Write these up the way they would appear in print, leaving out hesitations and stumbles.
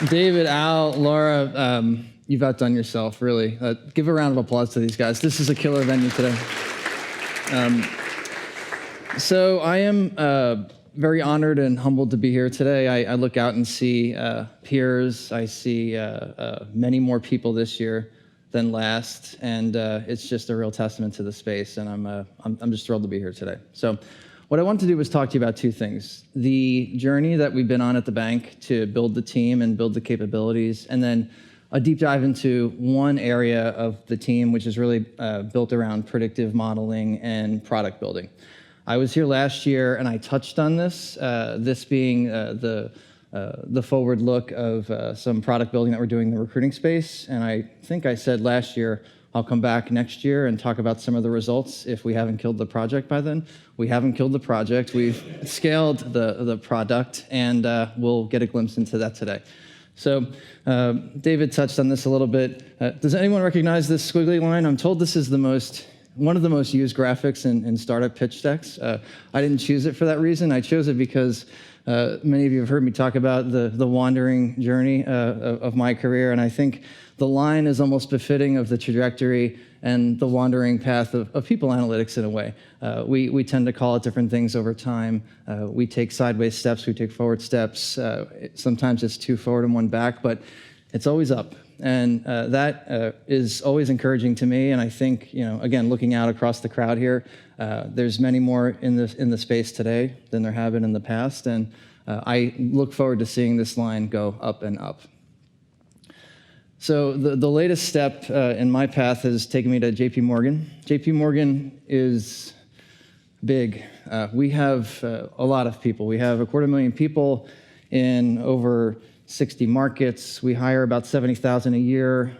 David, Al, Laura, you've outdone yourself, really. Give a round of applause to these guys. This is a killer venue today. So I am very honored and humbled to be here today. I look out and see peers. I see many more people this year than last, and it's just a real testament to the space, and I'm just thrilled to be here today. So what I wanted to do was talk to you about two things: the journey that we've been on at the bank to build the team and build the capabilities, and then a deep dive into one area of the team, which is really built around predictive modeling and product building. I was here last year and I touched on this, this being the forward look of some product building that we're doing in the recruiting space. And I think I said last year, I'll come back next year and talk about some of the results if we haven't killed the project by then. We haven't killed the project. We've scaled the product, and we'll get a glimpse into that today. So David touched on this a little bit. Does anyone recognize this squiggly line? I'm told this is one of the most used graphics in startup pitch decks. I didn't choose it for that reason. I chose it because many of you have heard me talk about the wandering journey of my career, and I think the line is almost befitting of the trajectory and the wandering path of people analytics in a way. We tend to call it different things over time. We take sideways steps, we take forward steps. Sometimes it's two forward and one back, but it's always up. And that is always encouraging to me. And I think, again, looking out across the crowd here, there's many more in the space today than there have been in the past. And I look forward to seeing this line go up and up. So the latest step in my path has taken me to JP Morgan. JP Morgan is big. We have a lot of people. We have 250,000 people in over 60 markets. We hire about 70,000 a year.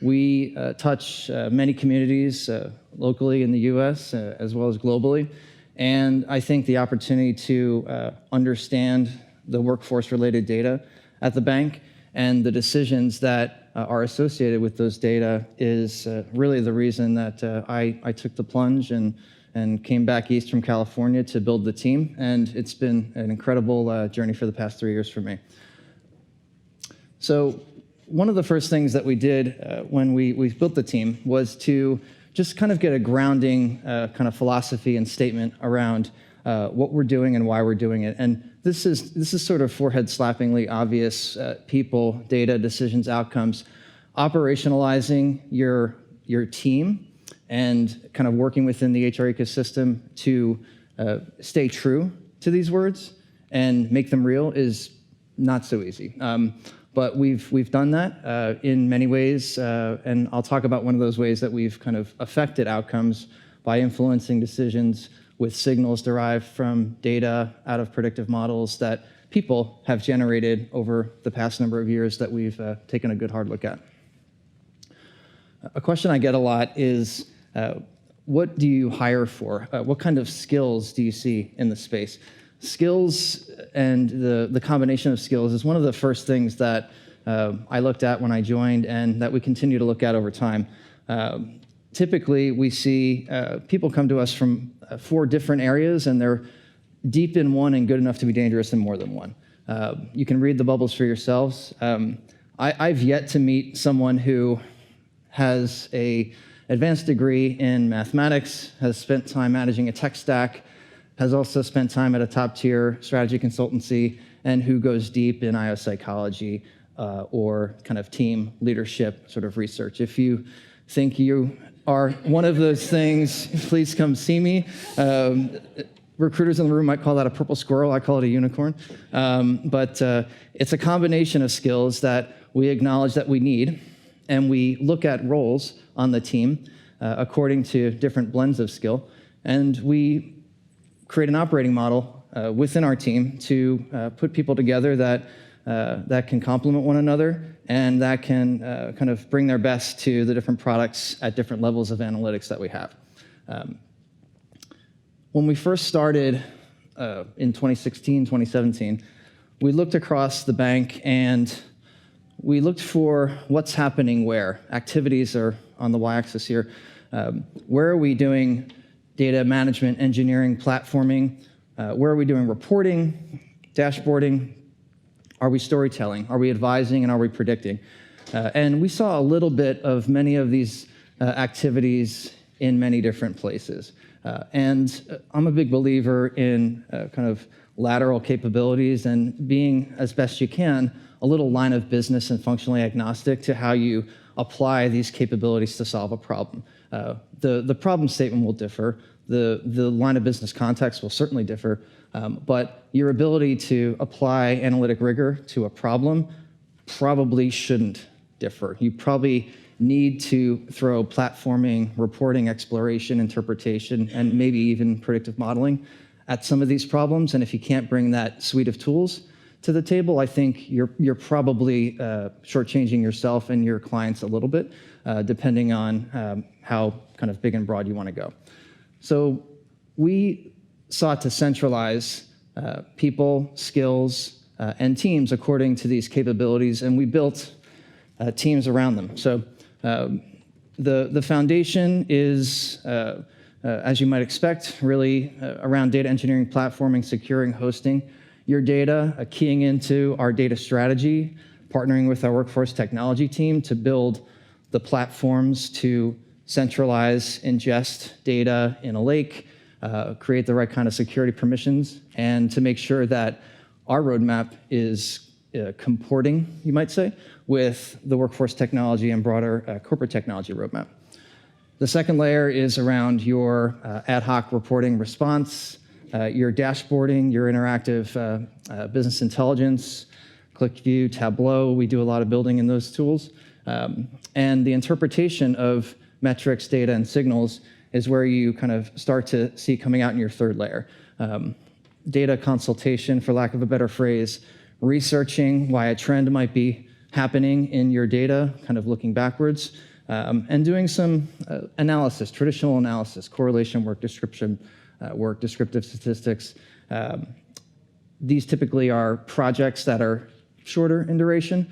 We touch many communities locally in the US as well as globally. And I think the opportunity to understand the workforce-related data at the bank and the decisions that are associated with those data is really the reason that I took the plunge and came back east from California to build the team. And it's been an incredible journey for the past 3 years for me. So one of the first things that we did when we built the team was to just kind of get a grounding kind of philosophy and statement around what we're doing and why we're doing it. And this is sort of forehead-slappingly obvious: people, data, decisions, outcomes. Operationalizing your team and kind of working within the HR ecosystem to stay true to these words and make them real is not so easy. But we've done that in many ways, and I'll talk about one of those ways that we've kind of affected outcomes by influencing decisions with signals derived from data out of predictive models that people have generated over the past number of years that we've taken a good hard look at. A question I get a lot is, what do you hire for? What kind of skills do you see in the space? Skills and the combination of skills is one of the first things that I looked at when I joined and that we continue to look at over time. Typically, we see people come to us from 4 different areas, and they're deep in one and good enough to be dangerous in more than one. You can read the bubbles for yourselves. I've yet to meet someone who has an advanced degree in mathematics, has spent time managing a tech stack, has also spent time at a top-tier strategy consultancy, and who goes deep in IO psychology or kind of team leadership sort of research. If you think you are one of those things, please come see me. Recruiters in the room might call that a purple squirrel. I call it a unicorn. But it's a combination of skills that we acknowledge that we need, and we look at roles on the team according to different blends of skill, and we create an operating model within our team to put people together that can complement one another and that can kind of bring their best to the different products at different levels of analytics that we have. When we first started in 2016, 2017, we looked across the bank and we looked for what's happening where. Activities are on the y-axis here. Where are we doing data management, engineering, platforming? Where are we doing reporting, dashboarding? Are we storytelling? Are we advising? And are we predicting? And we saw a little bit of many of these activities in many different places. And I'm a big believer in kind of lateral capabilities and being, as best you can, a little line of business and functionally agnostic to how you apply these capabilities to solve a problem. The problem statement will differ. The line of business context will certainly differ. But your ability to apply analytic rigor to a problem probably shouldn't differ. You probably need to throw platforming, reporting, exploration, interpretation, and maybe even predictive modeling at some of these problems. And if you can't bring that suite of tools to the table, I think you're probably shortchanging yourself and your clients a little bit, depending on how kind of big and broad you want to go. So we sought to centralize people, skills, and teams according to these capabilities, and we built teams around them. So the foundation is, as you might expect, really around data engineering, platforming, securing, hosting your data, keying into our data strategy, partnering with our workforce technology team to build the platforms to centralize, ingest data in a lake, create the right kind of security permissions, and to make sure that our roadmap is comporting, you might say, with the workforce technology and broader corporate technology roadmap. The second layer is around your ad hoc reporting response, your dashboarding, your interactive business intelligence, ClickView, Tableau. We do a lot of building in those tools. And the interpretation of metrics, data, and signals is where you kind of start to see coming out in your third layer. Data consultation, for lack of a better phrase, researching why a trend might be happening in your data, kind of looking backwards, and doing some analysis, traditional analysis, correlation work, description work, descriptive statistics. These typically are projects that are shorter in duration.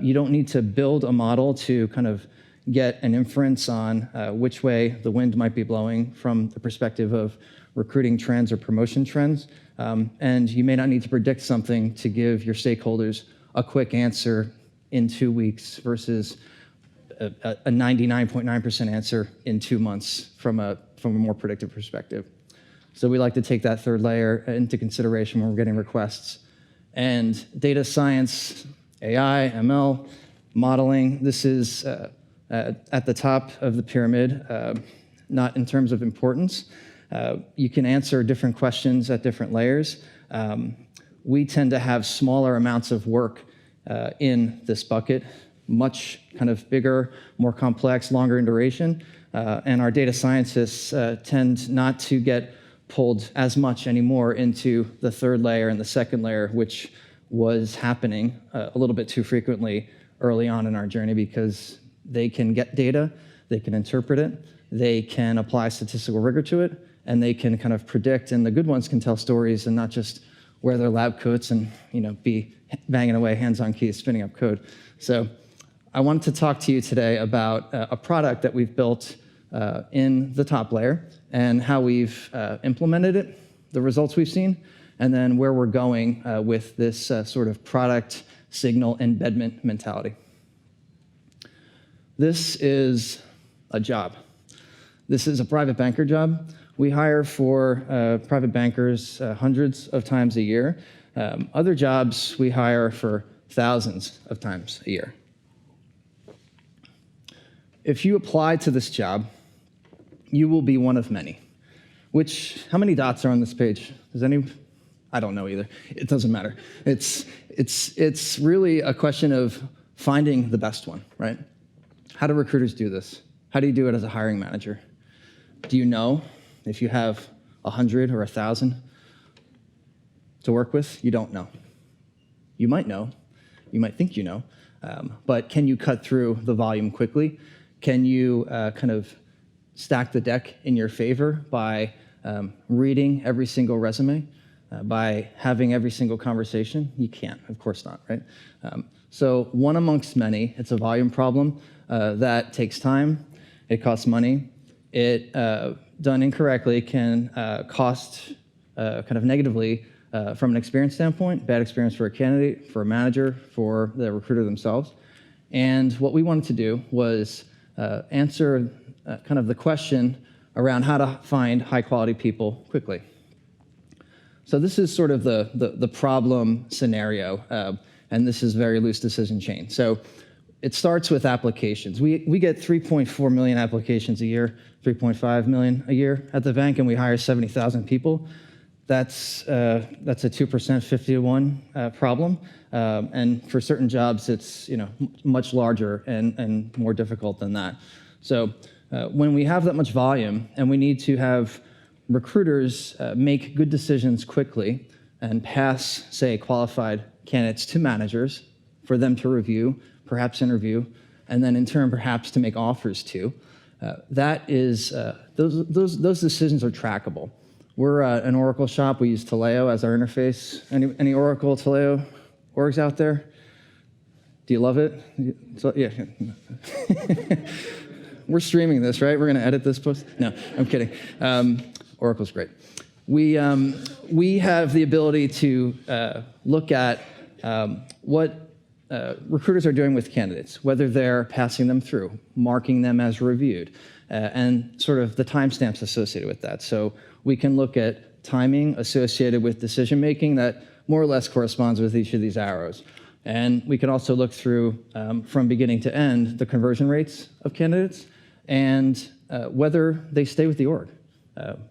You don't need to build a model to kind of get an inference on which way the wind might be blowing from the perspective of recruiting trends or promotion trends. And you may not need to predict something to give your stakeholders a quick answer in 2 weeks versus a 99.9% answer in 2 months from a more predictive perspective. So we like to take that third layer into consideration when we're getting requests. And data science, AI, ML, modeling, this is at the top of the pyramid, not in terms of importance. You can answer different questions at different layers. We tend to have smaller amounts of work in this bucket, much kind of bigger, more complex, longer in duration. And our data scientists tend not to get pulled as much anymore into the third layer and the second layer, which was happening a little bit too frequently early on in our journey, because they can get data, they can interpret it, they can apply statistical rigor to it, and they can kind of predict, and the good ones can tell stories and not just wear their lab coats and be banging away, hands-on keys, spinning up code. So I wanted to talk to you today about a product that we've built in the top layer and how we've implemented it, the results we've seen, and then where we're going with this sort of product signal embedment mentality. This is a job. This is a private banker job. We hire for private bankers hundreds of times a year. Other jobs we hire for thousands of times a year. If you apply to this job, you will be one of many. How many dots are on this page? I don't know either. It doesn't matter. It's really a question of finding the best one, right? How do recruiters do this? How do you do it as a hiring manager? Do you know if you have 100 or 1,000 to work with? You don't know. You might know. You might think you know. But can you cut through the volume quickly? Can you kind of stack the deck in your favor by reading every single resume, by having every single conversation? You can't, of course not, right? So one amongst many, it's a volume problem that takes time, it costs money, it, done incorrectly, can cost kind of negatively from an experience standpoint, bad experience for a candidate, for a manager, for the recruiter themselves. And what we wanted to do was answer kind of the question around how to find high-quality people quickly. So this is sort of the problem scenario, and this is very loose decision chain. So it starts with applications. We get 3.4 million applications a year, 3.5 million a year at the bank, and we hire 70,000 people. That's a 2%, 50 to 1 problem. And for certain jobs, it's much larger and more difficult than that. So when we have that much volume and we need to have recruiters make good decisions quickly and pass, say, qualified candidates to managers for them to review, perhaps interview, and then in turn perhaps to make offers to, those decisions are trackable. We're an Oracle shop. We use Taleo as our interface. Any Oracle Taleo orgs out there? Do you love it? So, yeah. We're streaming this, right? We're going to edit this post? No, I'm kidding. Oracle's great. We have the ability to look at what recruiters are doing with candidates, whether they're passing them through, marking them as reviewed, and sort of the timestamps associated with that. So we can look at timing associated with decision making that more or less corresponds with each of these arrows. And we can also look through, from beginning to end, the conversion rates of candidates and whether they stay with the org.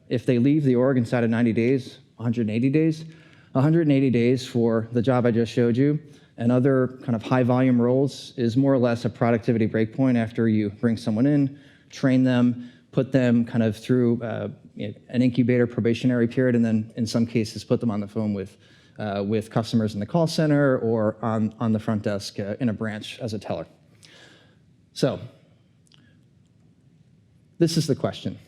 If they leave the org inside of 90 days, 180 days, 180 days for the job I just showed you and other kind of high volume roles is more or less a productivity breakpoint after you bring someone in, train them, put them kind of through an incubator probationary period, and then in some cases put them on the phone with customers in the call center or on the front desk in a branch as a teller. So this is the question.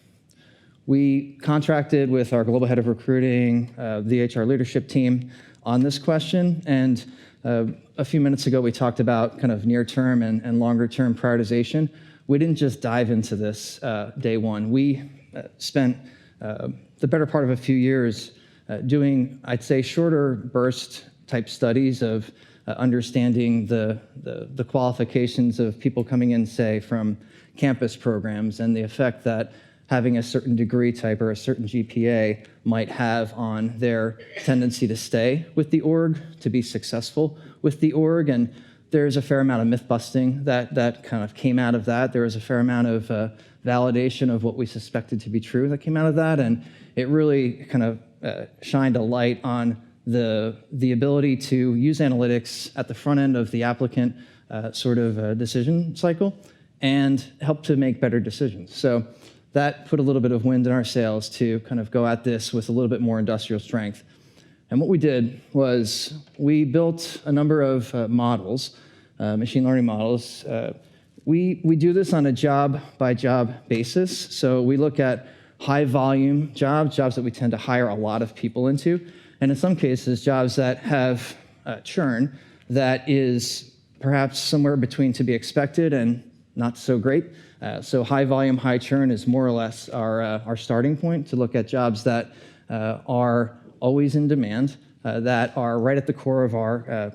We contracted with our global head of recruiting, the HR leadership team on this question, and a few minutes ago we talked about kind of near-term and longer-term prioritization. We didn't just dive into this day one. We spent the better part of a few years doing, I'd say, shorter burst type studies of understanding the qualifications of people coming in, say, from campus programs and the effect that having a certain degree type or a certain GPA might have on their tendency to stay with the org, to be successful with the org. And there's a fair amount of myth busting that kind of came out of that. There was a fair amount of validation of what we suspected to be true that came out of that. And it really kind of shined a light on the ability to use analytics at the front end of the applicant sort of decision cycle and help to make better decisions. So that put a little bit of wind in our sails to kind of go at this with a little bit more industrial strength. And what we did was we built a number of models, machine learning models. We do this on a job-by-job basis. So we look at high-volume jobs that we tend to hire a lot of people into, and in some cases, jobs that have churn that is perhaps somewhere between to be expected and not so great. So high volume, high churn is more or less our starting point to look at jobs that are always in demand, that are right at the core of our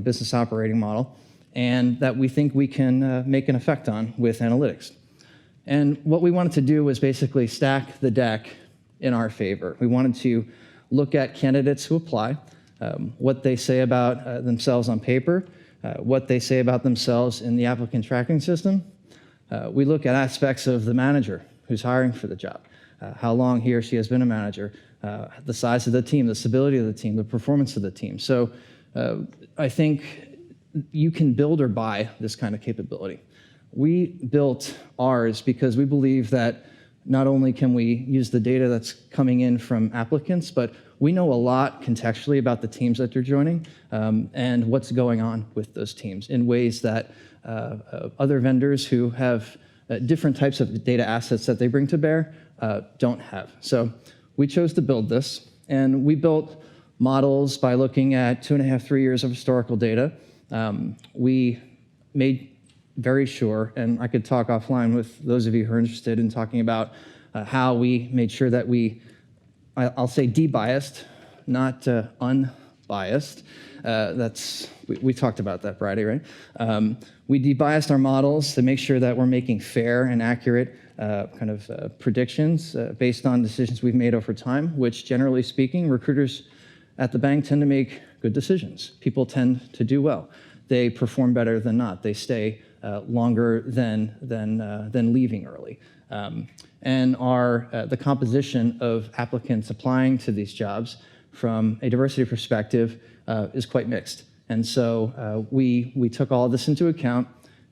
business operating model, and that we think we can make an effect on with analytics. And what we wanted to do was basically stack the deck in our favor. We wanted to look at candidates who apply, what they say about themselves on paper, what they say about themselves in the applicant tracking system. We look at aspects of the manager who's hiring for the job, how long he or she has been a manager, the size of the team, the stability of the team, the performance of the team. So I think you can build or buy this kind of capability. We built ours because we believe that not only can we use the data that's coming in from applicants, but we know a lot contextually about the teams that they're joining and what's going on with those teams in ways that other vendors who have different types of data assets that they bring to bear don't have. So we chose to build this, and we built models by looking at 2.5, 3 years of historical data. We made very sure, and I could talk offline with those of you who are interested in talking about how we made sure that we I'll say debiased, not unbiased. We talked about that Friday, right? We debiased our models to make sure that we're making fair and accurate predictions based on decisions we've made over time, which generally speaking, recruiters at the bank tend to make good decisions. People tend to do well. They perform better than not. They stay longer than leaving early. And the composition of applicants applying to these jobs from a diversity perspective is quite mixed. And so we took all of this into account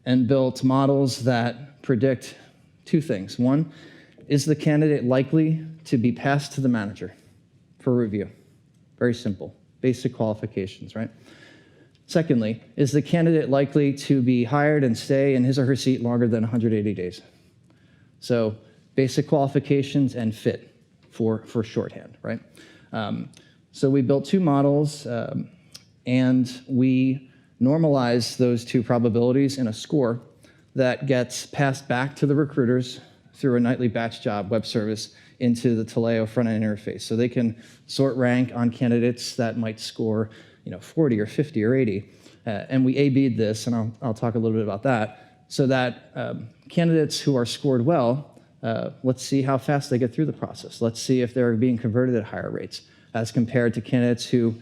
and built models that predict two things. One, is the candidate likely to be passed to the manager for review? Very simple, basic qualifications, right? Secondly, is the candidate likely to be hired and stay in his or her seat longer than 180 days? So basic qualifications and fit for shorthand, right? So we built two models and we normalize those two probabilities in a score that gets passed back to the recruiters through a nightly batch job web service into the Taleo front-end interface. So they can sort rank on candidates that might score 40 or 50 or 80. And we A/B'd this, and I'll talk a little bit about that, so that candidates who are scored well, let's see how fast they get through the process. Let's see if they're being converted at higher rates as compared to candidates who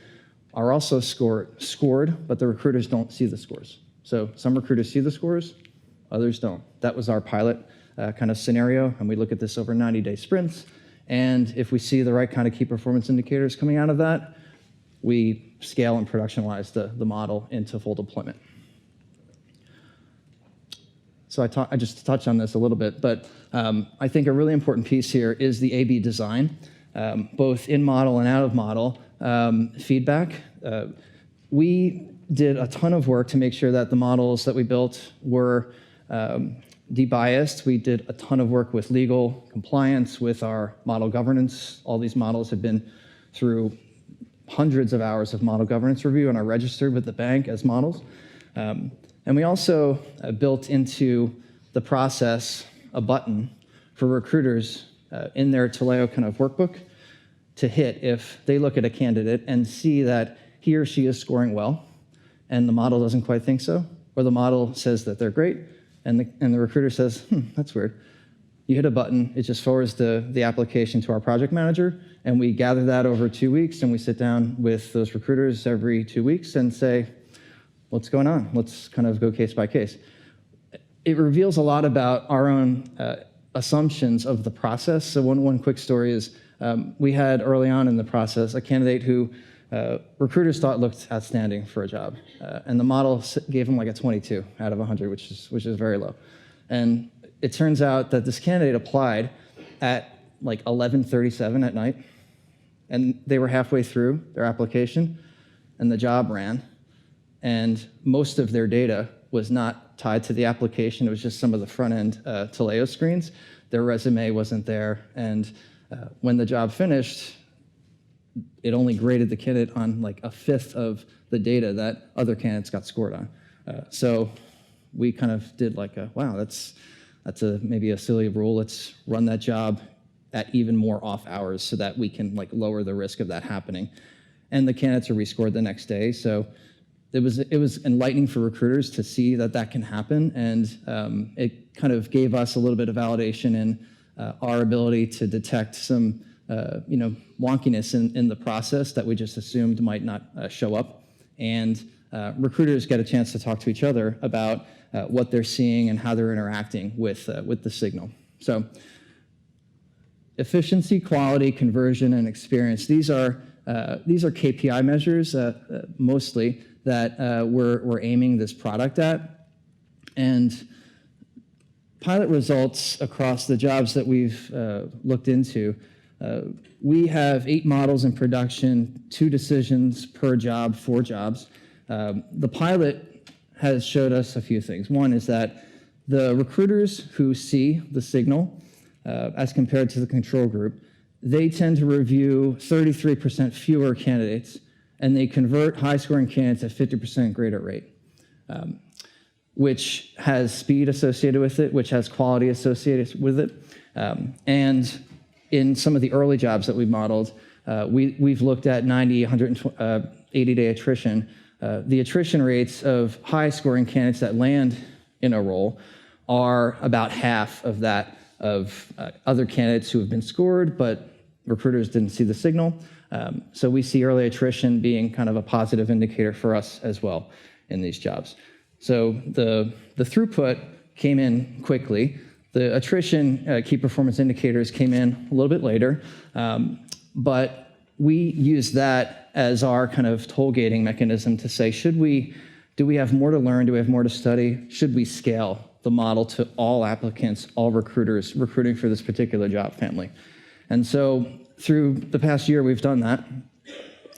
are also scored, but the recruiters don't see the scores. So some recruiters see the scores, others don't. That was our pilot kind of scenario, and we look at this over 90-day sprints. And if we see the right kind of key performance indicators coming out of that, we scale and productionalize the model into full deployment. So I just touched on this a little bit, but I think a really important piece here is the A/B design, both in model and out of model feedback. We did a ton of work to make sure that the models that we built were debiased. We did a ton of work with legal compliance, with our model governance. All these models have been through hundreds of hours of model governance review and are registered with the bank as models. And we also built into the process a button for recruiters in their Taleo kind of workbook to hit if they look at a candidate and see that he or she is scoring well and the model doesn't quite think so, or the model says that they're great and the recruiter says, that's weird. You hit a button, it just forwards the application to our project manager, and we gather that over 2 weeks, and we sit down with those recruiters every 2 weeks and say, what's going on? Let's kind of go case by case. It reveals a lot about our own assumptions of the process. So one quick story is we had early on in the process a candidate who recruiters thought looked outstanding for a job, and the model gave him like a 22 out of 100, which is very low. And it turns out that this candidate applied at like 11:37 at night, and they were halfway through their application, and the job ran, and most of their data was not tied to the application. It was just some of the front-end Taleo screens. Their resume wasn't there, and when the job finished, it only graded the candidate on like a fifth of the data that other candidates got scored on. So we kind of did like wow, that's maybe a silly rule. Let's run that job at even more off hours so that we can like lower the risk of that happening. And the candidates are rescored the next day. So it was enlightening for recruiters to see that can happen, and it kind of gave us a little bit of validation in our ability to detect some wonkiness in the process that we just assumed might not show up. And recruiters get a chance to talk to each other about what they're seeing and how they're interacting with the signal. So efficiency, quality, conversion, and experience. These are KPI measures mostly that we're aiming this product at. And pilot results across the jobs that we've looked into, we have 8 models in production, 2 decisions per job, 4 jobs. The pilot has showed us a few things. One is that the recruiters who see the signal as compared to the control group, they tend to review 33% fewer candidates, and they convert high-scoring candidates at 50% greater rate, which has speed associated with it, which has quality associated with it. And in some of the early jobs that we've modeled, we've looked at 90, 180-day attrition. The attrition rates of high-scoring candidates that land in a role are about half of that of other candidates who have been scored, but recruiters didn't see the signal. So we see early attrition being kind of a positive indicator for us as well in these jobs. So the throughput came in quickly. The attrition key performance indicators came in a little bit later, but we use that as our kind of toll gating mechanism to say, do we have more to learn? Do we have more to study? Should we scale the model to all applicants, all recruiters recruiting for this particular job family? And so through the past year, we've done that.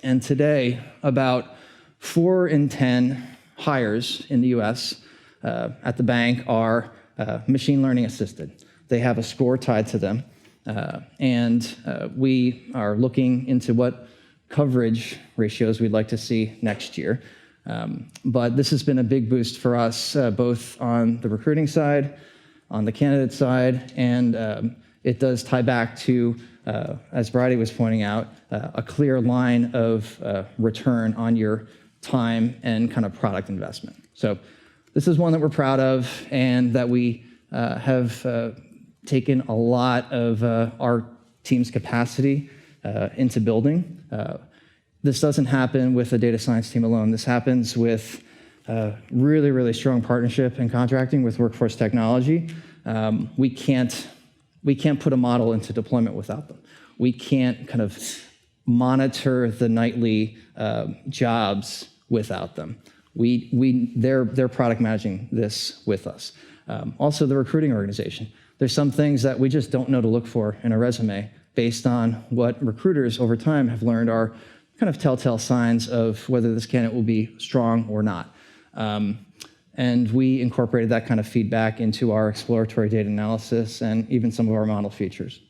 And today, about 4 in 10 hires in the US at the bank are machine learning assisted. They have a score tied to them. And we are looking into what coverage ratios we'd like to see next year. But this has been a big boost for us, both on the recruiting side, on the candidate side, and it does tie back to, as Brady was pointing out, a clear line of return on your time and kind of product investment. So this is one that we're proud of and that we have taken a lot of our team's capacity into building. This doesn't happen with a data science team alone. This happens with really, really strong partnership and contracting with Workforce Technology. We can't put a model into deployment without them. We can't kind of monitor the nightly jobs without them. They're product managing this with us. Also, the recruiting organization. There's some things that we just don't know to look for in a resume based on what recruiters over time have learned are kind of telltale signs of whether this candidate will be strong or not. And we incorporated that kind of feedback into our exploratory data analysis and even some of our model features.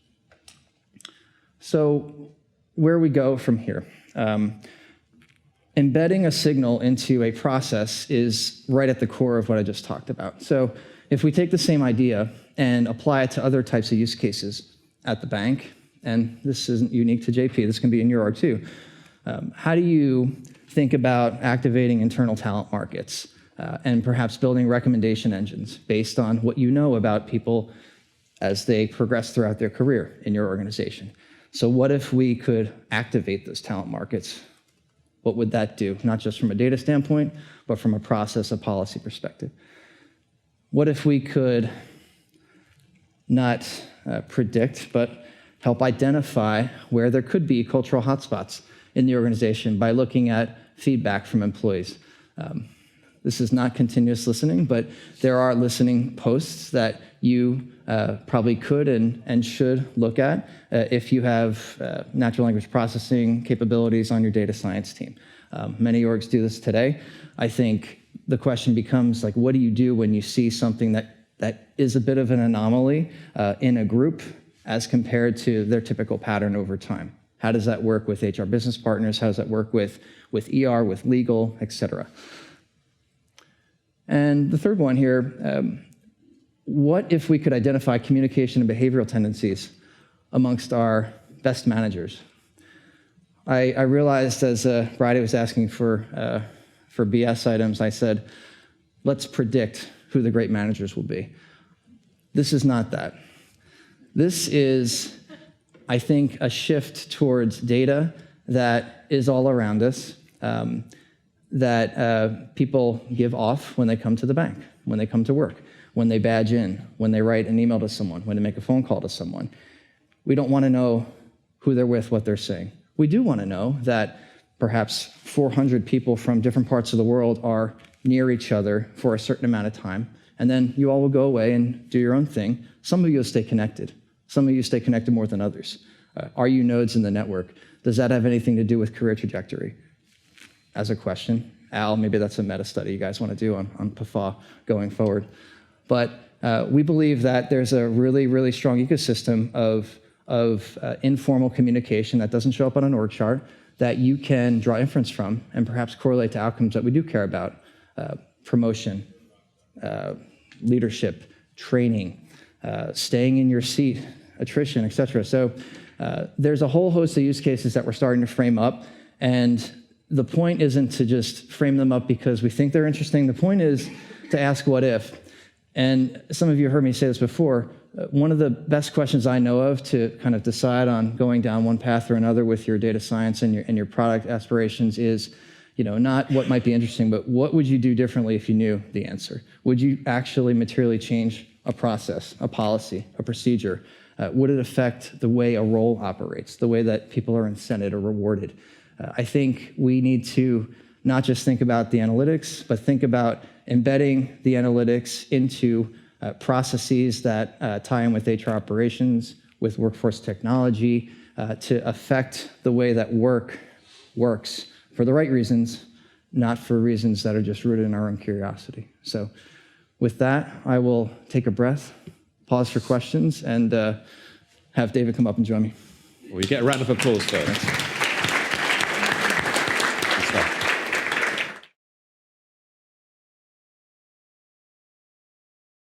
So where we go from here. Embedding a signal into a process is right at the core of what I just talked about. So if we take the same idea and apply it to other types of use cases at the bank, and this isn't unique to JP, this can be in your org too, how do you think about activating internal talent markets and perhaps building recommendation engines based on what you know about people as they progress throughout their career in your organization? So what if we could activate those talent markets? What would that do? Not just from a data standpoint, but from a process, a policy perspective. What if we could not predict, but help identify where there could be cultural hotspots in the organization by looking at feedback from employees? This is not continuous listening, but there are listening posts that you probably could and should look at if you have natural language processing capabilities on your data science team. Many orgs do this today. I think the question becomes, like, what do you do when you see something that is a bit of an anomaly in a group as compared to their typical pattern over time? How does that work with HR business partners? How does that work with ER, with legal, et cetera? And the third one here, what if we could identify communication and behavioral tendencies amongst our best managers? I realized as Brady was asking for BS items, I said, let's predict who the great managers will be. This is not that. This is, I think, a shift towards data that is all around us, that people give off when they come to the bank, when they come to work, when they badge in, when they write an email to someone, when they make a phone call to someone. We don't want to know who they're with, what they're saying. We do want to know that perhaps 400 people from different parts of the world are near each other for a certain amount of time, and then you all will go away and do your own thing. Some of you will stay connected. Some of you stay connected more than others. Are you nodes in the network? Does that have anything to do with career trajectory? As a question. Al, maybe that's a meta study you guys want to do on PAFOW going forward. But we believe that there's a really, really strong ecosystem of informal communication that doesn't show up on an org chart that you can draw inference from and perhaps correlate to outcomes that we do care about. Promotion, leadership, training, staying in your seat attrition, et cetera. So there's a whole host of use cases that we're starting to frame up, and the point isn't to just frame them up because we think they're interesting. The point is to ask what if. And some of you heard me say this before. One of the best questions I know of to kind of decide on going down one path or another with your data science and your product aspirations is, not what might be interesting, but what would you do differently if you knew the answer? Would you actually materially change a process, a policy, a procedure? Would it affect the way a role operates, the way that people are incented or rewarded? I think we need to not just think about the analytics, but think about embedding the analytics into processes that tie in with HR operations, with workforce technology, to affect the way that work works for the right reasons, not for reasons that are just rooted in our own curiosity. So with that, I will take a breath, pause for questions, and have David come up and join me. Well, you get a round of applause first.